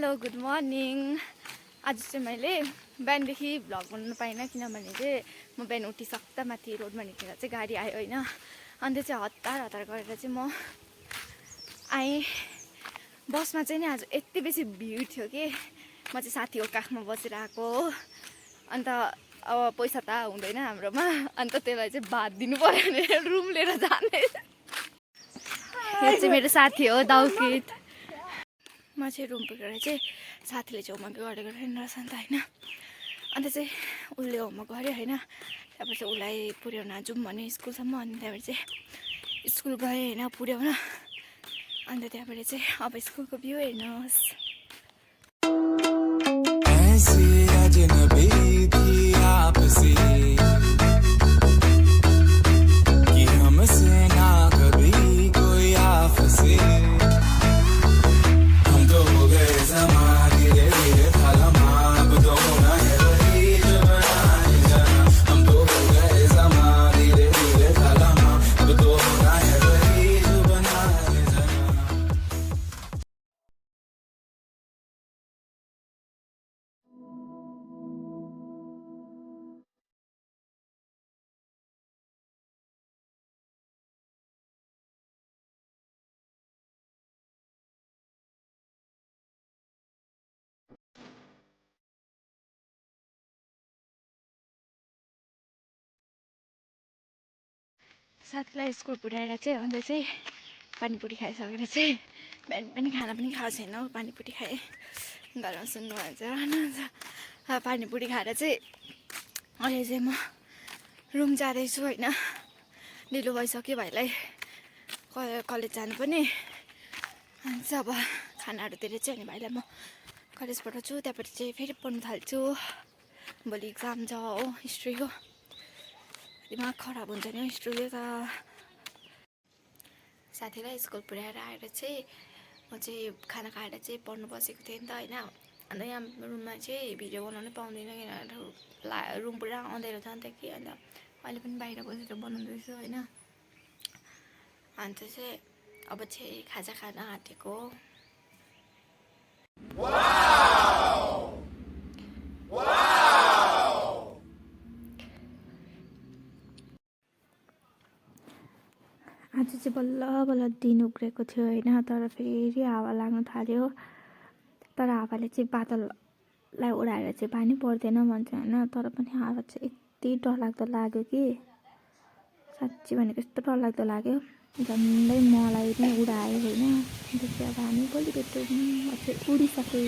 Hello good morning. आज चाहिँ मैले बिहानदेखि भ्लग बनाउनु पाइनँ किनभने चाहिँ म बिहान उठिसक्दा माथि रोडमा निस्केर चाहिँ गाडी आयो होइन। अन्त चाहिँ हतार हतार गरेर चाहिँ म आएँ। बसमा चाहिँ नि आज यति बेसी भिड थियो कि म चाहिँ साथीको काखमा बसेर आएको हो। अन्त अब पैसा त हुँदैन हाम्रोमा, अन्त त्यसलाई चाहिँ भात दिनु पर्यो भने रुम लिएर जाने। यो चाहिँ मेरो साथी हो दाउकित। म चाहिँ रुम पुगेर चाहिँ साथीले चाहिँ होमवर्क गरेको रहेछ नि त होइन। अन्त चाहिँ उसले होमवर्क गऱ्यो होइन। त्यहाँबाट चाहिँ उसलाई पुर्याउन जाउँ भने स्कुलसम्म, अनि त्यहाँबाट चाहिँ स्कुल गएँ होइन पुर्याउन। अन्त त्यहाँबाट चाहिँ अब स्कुलको भ्यू हेर्नुहोस्। साथीलाई स्कुल पुऱ्याएर चाहिँ अन्त चाहिँ पानीपुरी खाइसकेर चाहिँ बिहान पनि खाना पनि खाएको छैन हो। पानीपुरी खाएँ, घरमा सुन्नुहुन्छ रहनुहुन्छ। पानीपुरी खाएर चाहिँ अहिले चाहिँ म रुम जाँदैछु होइन। ढिलो भइसक्यो भाइलाई कलेज जानु पनि। अनि चाहिँ अब खानाहरूतिर चाहिँ अनि भाइलाई म कलेज पठाउँछु, त्यहाँबाट चाहिँ फेरि पढ्नु थाल्छु। भोलि इक्जाम छ हो हिस्ट्रीको। दिमाग खराब हुन्छ नि हिस्ट्रीले त। साथीलाई स्कुल पुऱ्याएर आएर चाहिँ म चाहिँ खाना खाएर चाहिँ पढ्नु बसेको थिएँ नि त होइन। अन्त यहाँ रुममा चाहिँ भिडियो बनाउनै पाउँदैन किनभने रुम पुरा अँध्यारो छ नि त कि। अन्त अहिले पनि बाहिर बसेर बनाउँदैछु होइन। अन्त चाहिँ अब चाहिँ खाजा खान आँटेको। आज चाहिँ बल्ल बल्ल दिन उक्रेको थियो होइन। तर फेरि हावा लाग्न थाल्यो। तर हावाले चाहिँ बादललाई उडाएर चाहिँ पानी पर्दैन भन्छ होइन। तर पनि हावा चाहिँ यति डरलाग्दो लाग्यो कि साँच्ची भनेको यस्तो डरलाग्दो लाग्यो। झन्डै मलाई नै उडायो होइन। अन्त चाहिँ अब हामी भोलि भेटौँ। चाहिँ उडिसक्यो।